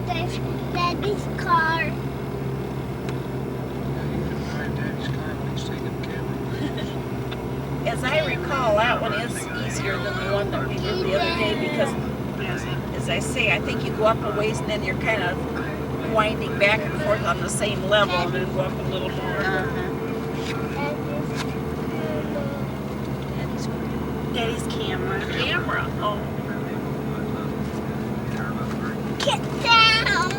There's Daddy's car. Yeah, you can drive Daddy's car when he's taking camping. As I recall, that one is easier than the one that we did the other day because, as I say, I think you go up a ways and then you're kind of winding back and forth on the same level and then go up a little more. Daddy's camera. Camera. Oh. Get down!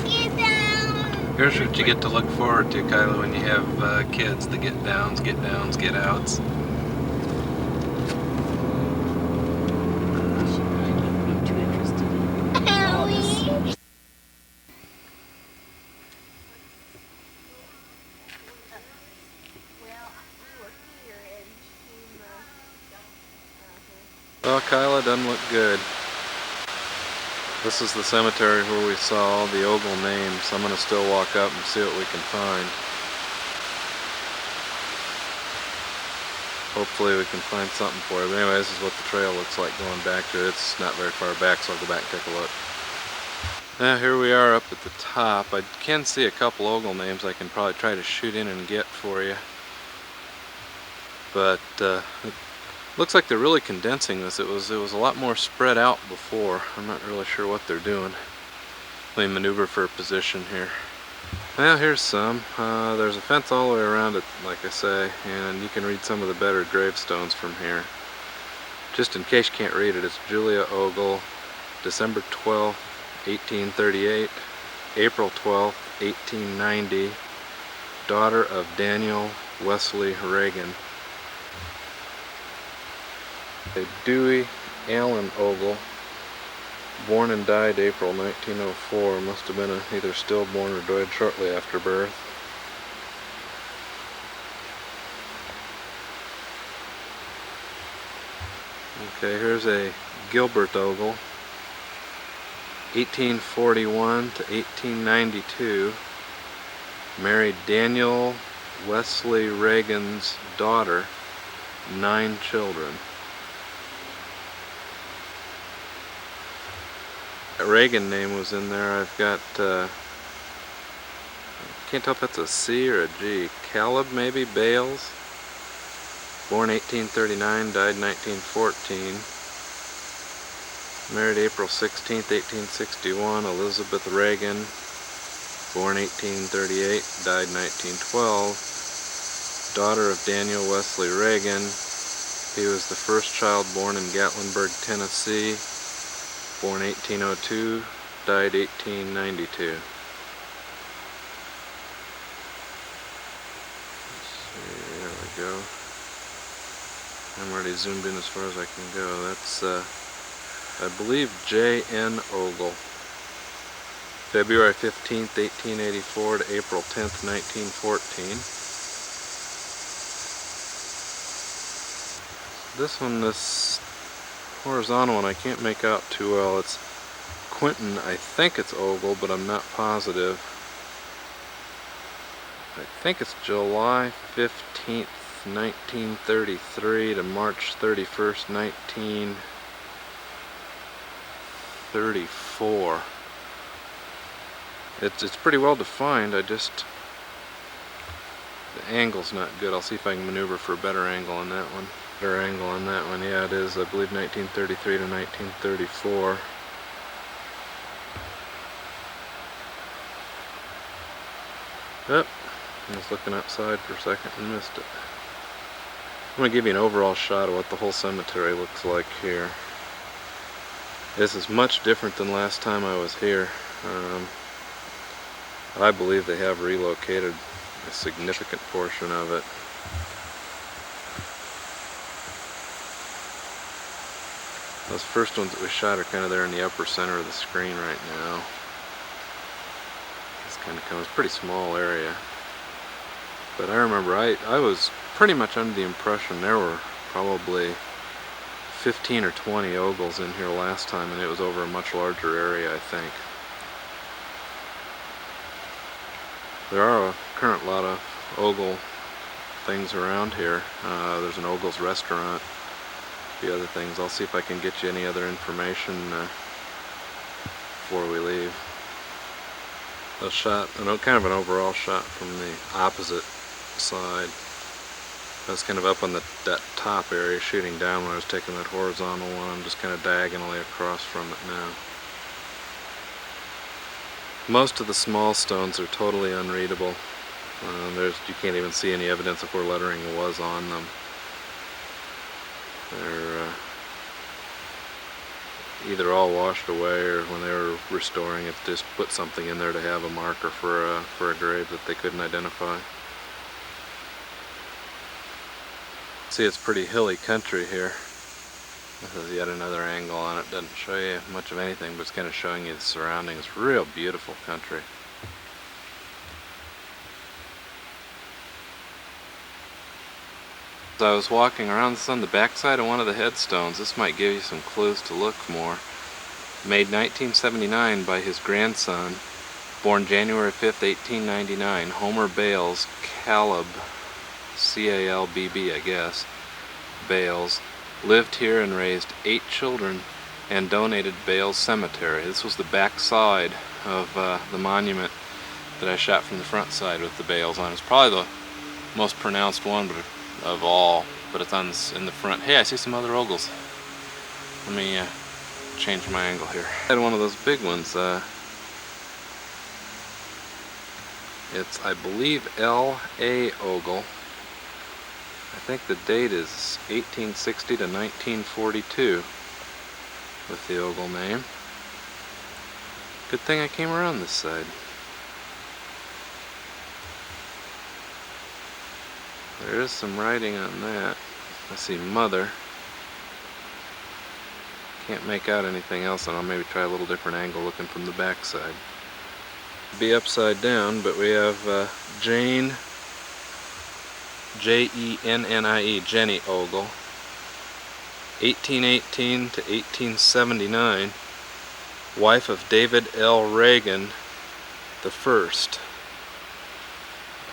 Get down! Here's what you get to look forward to, Kyla, when you have kids. The get downs, get outs. Too interested in all this. Well, Kyla, doesn't look good. This is the cemetery where we saw all the Ogle names. I'm going to still walk up and see what we can find. Hopefully we can find something for it. But anyway, this is what the trail looks like going back to it. It's not very far back, so I'll go back and take a look. Now here we are up at the top. I can see a couple Ogle names I can probably try to shoot in and get for you. But it looks like they're really condensing this. It was a lot more spread out before. I'm not really sure what they're doing. Let me maneuver for a position here. Well, here's some. There's a fence all the way around it, like I say, and you can read some of the better gravestones from here. Just in case you can't read it, it's Julia Ogle, December 12th, 1838, April 12th, 1890, daughter of Daniel Wesley Reagan. Dewey Allen Ogle, born and died April 1904, must have been either stillborn or died shortly after birth. Okay, here's a Gilbert Ogle, 1841 to 1892, married Daniel Wesley Reagan's daughter, 9 children. That Reagan name was in there. I've got, can't tell if that's a C or a G. Caleb, maybe, Bales. Born 1839, died 1914. Married April 16th, 1861. Elizabeth Reagan. Born 1838, died 1912. Daughter of Daniel Wesley Reagan. He was the first child born in Gatlinburg, Tennessee. Born 1802, died 1892. Let's see, there we go. I'm already zoomed in as far as I can go. That's, I believe, J.N. Ogle. February 15th, 1884 to April 10th, 1914. This one, this horizontal one, I can't make out too well. It's Quentin, I think it's Ogle, but I'm not positive. I think it's July 15th, 1933 to March 31st, 1934. It's pretty well defined. The angle's not good. I'll see if I can maneuver for a better angle on that one. Better angle on that one. Yeah, it is. I believe 1933 to 1934. Yep. I was looking outside for a second and missed it. I'm going to give you an overall shot of what the whole cemetery looks like here. This is much different than last time I was here. I believe they have relocated a significant portion of it. Those first ones that we shot are kind of there in the upper center of the screen right now. This kind of comes, pretty small area. But I remember I was pretty much under the impression there were probably 15 or 20 Ogles in here last time, and it was over a much larger area, I think. There are a current lot of Ogle things around here. There's an Ogle's restaurant, a few other things. I'll see if I can get you any other information before we leave. A shot, kind of an overall shot from the opposite side. I was kind of up on that top area shooting down when I was taking that horizontal one. I'm just kind of diagonally across from it now. Most of the small stones are totally unreadable. You can't even see any evidence of where lettering was on them. They're either all washed away, or when they were restoring it, just put something in there to have a marker for a grave that they couldn't identify. See, it's pretty hilly country here. This is yet another angle on it. Doesn't show you much of anything, but it's kind of showing you the surroundings. Real beautiful country. As I was walking around, this is on the backside of one of the headstones. This might give you some clues to look more. Made 1979 by his grandson, born January 5th, 1899, Homer Bales, Caleb, C-A-L-B-B, I guess, Bales, lived here and raised 8 children and donated Bales Cemetery. This was the back side of the monument that I shot from the front side with the Bales on. It's probably the most pronounced one of all, but it's in the front. Hey, I see some other Ogles. Let me change my angle here. I had one of those big ones. It's, I believe, L.A. Ogle. I think the date is 1860 to 1942 with the Ogle name. Good thing I came around this side. There is some writing on that. I see mother. Can't make out anything else, and I'll maybe try a little different angle looking from the back side. Be upside down, but we have Jane, J-E-N-N-I-E, Jenny Ogle, 1818 to 1879, wife of David L. Reagan the First,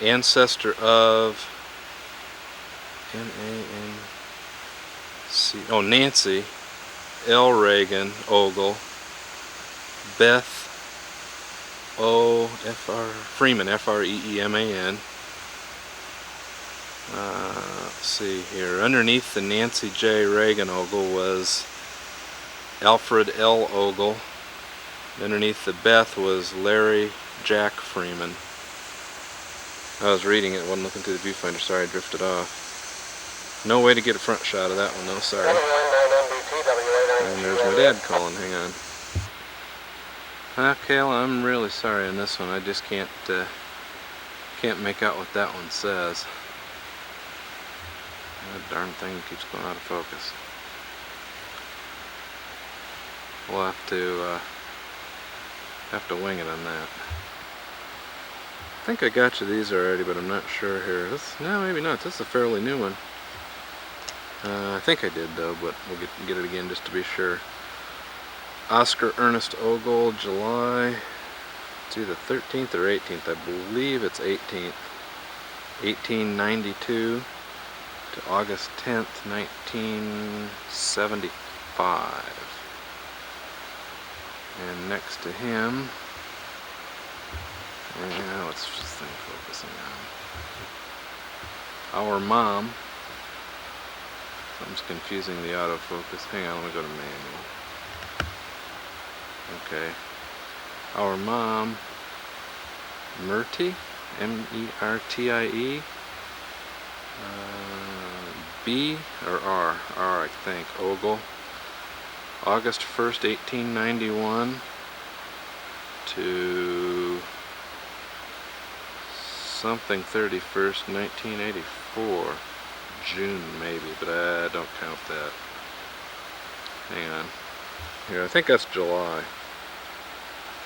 ancestor of Nancy L. Reagan Ogle, Beth O. Freeman, F-R-E-E-M-A-N. Let's see here. Underneath the Nancy J. Reagan Ogle was Alfred L. Ogle. Underneath the Beth was Larry Jack Freeman. I was reading it, wasn't looking through the viewfinder. Sorry, I drifted off. No way to get a front shot of that one though, sorry. And there's my dad calling, hang on. Okay, well, I'm really sorry on this one. I just can't make out what that one says. That darn thing keeps going out of focus. We'll have to wing it on that. I think I got you these already, but I'm not sure here. No, maybe not. This is a fairly new one. I think I did though, but we'll get it again just to be sure. Oscar Ernest Ogle, July, it's either 13th or 18th. I believe it's 18th. 1892 to August 10th, 1975. And next to him, what's this thing focusing on? Our Mom. Something's confusing the autofocus. Hang on, let me go to manual. Okay. Our Mom, Mertie, M-E-R-T-I-E, B or R, I think, Ogle, August 1st, 1891 to something 31st, 1984. June maybe, but I don't count that. Hang on. Here, I think that's July.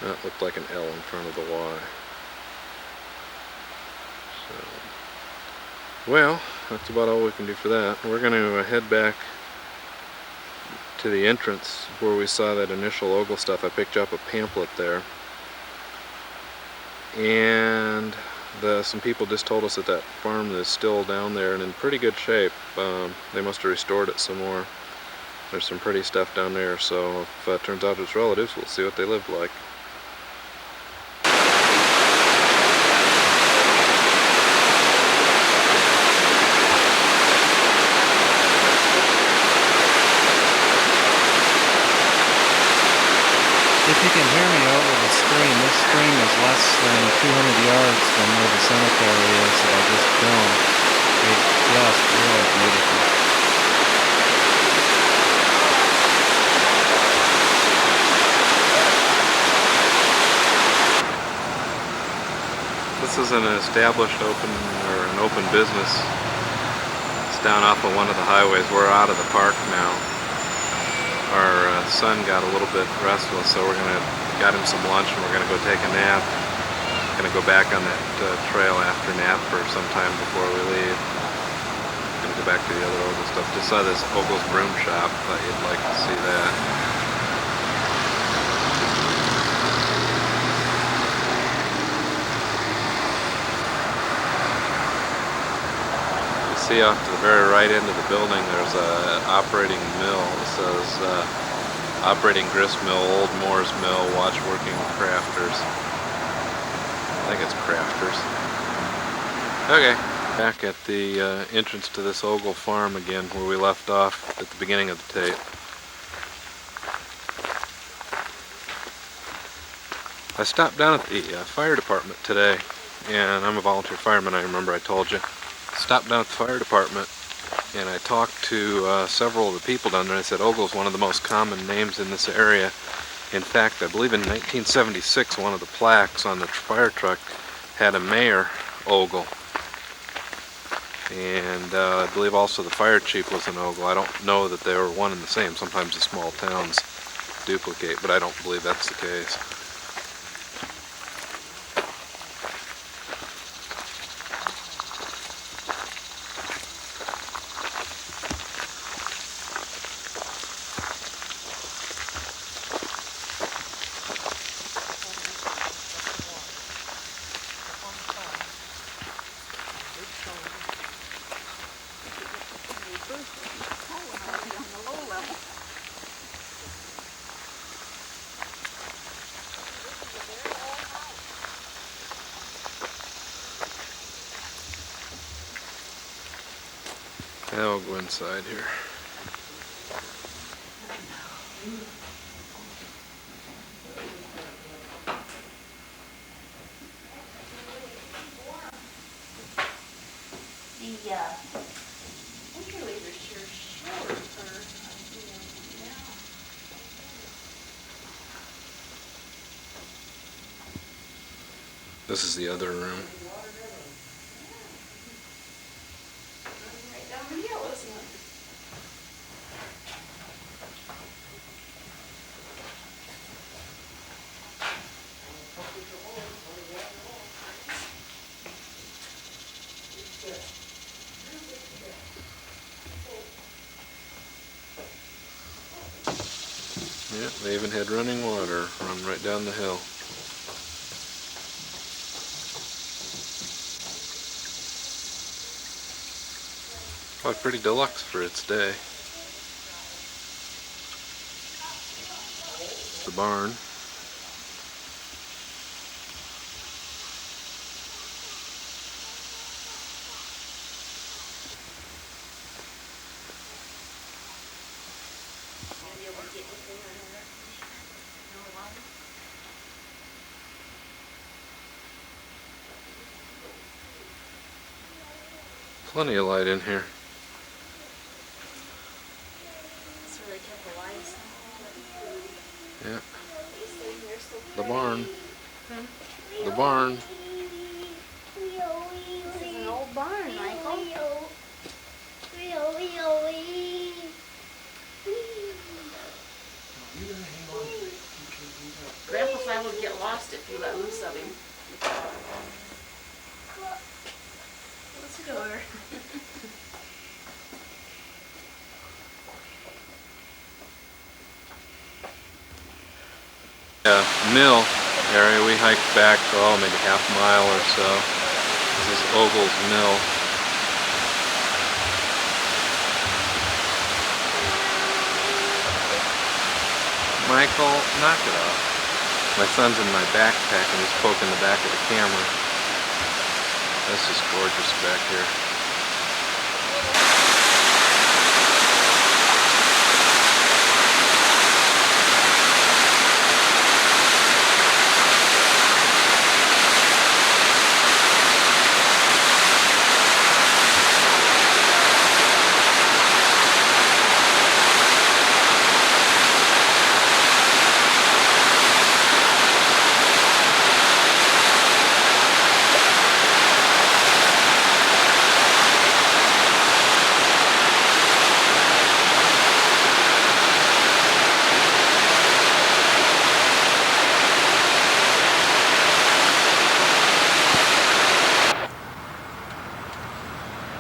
That looked like an L in front of the Y. So, well, that's about all we can do for that. We're going to head back to the entrance where we saw that initial Ogle stuff. I picked up a pamphlet there. And Some people just told us that that farm is still down there and in pretty good shape. They must have restored it some more. There's some pretty stuff down there, so if it turns out it's relatives, we'll see what they lived like. If you can hear me over the stream, this stream is less than 200 yards from where the cemetery is that I just filmed. It's just really beautiful. This is an established an open business. It's down off of one of the highways. We're out of the park now. Our son got a little bit restless, so got him some lunch and we're gonna go take a nap. Gonna go back on that trail after nap for some time before we leave. Gonna go back to the other Ogle stuff. Just saw this Ogle's broom shop. Thought you'd like to see that. See off to the very right end of the building there's a operating mill. It says operating grist mill, old Moore's mill, watch working crafters. I think it's crafters. Okay, back at the entrance to this Ogle farm again where we left off at the beginning of the tape. I stopped down at the fire department today, and I'm a volunteer fireman, I remember I told you. Stopped down at the fire department and I talked to several of the people down there. I said Ogle's one of the most common names in this area. In fact, I believe in 1976 one of the plaques on the fire truck had a mayor Ogle, and I believe also the fire chief was an Ogle. I don't know that they were one and the same. Sometimes the small towns duplicate, but I don't believe that's the case. Now we'll go inside here. The interleader's sure short for, yeah. This is the other room. Right down the hill, isn't it? Yeah, they even had running water run right down the hill. Probably pretty deluxe for its day. The barn. Plenty of light in here. Yeah. The barn. The barn. This is an old barn, Michael. Grandpa's liable to get lost if you let loose of him. Close the door. Mill area, we hiked back, maybe half a mile or so. This is Ogle's mill. Michael, knock it off. My son's in my backpack and he's poking the back of the camera. That's just gorgeous back here.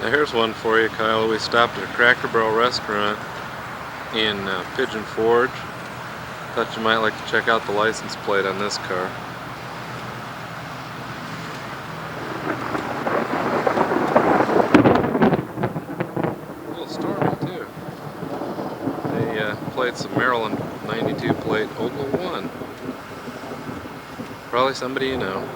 Now here's one for you, Kyle. We stopped at a Cracker Barrel restaurant in Pigeon Forge. Thought you might like to check out the license plate on this car. A little stormy too. They plates of Maryland 92 plate Ogle 1. Probably somebody you know.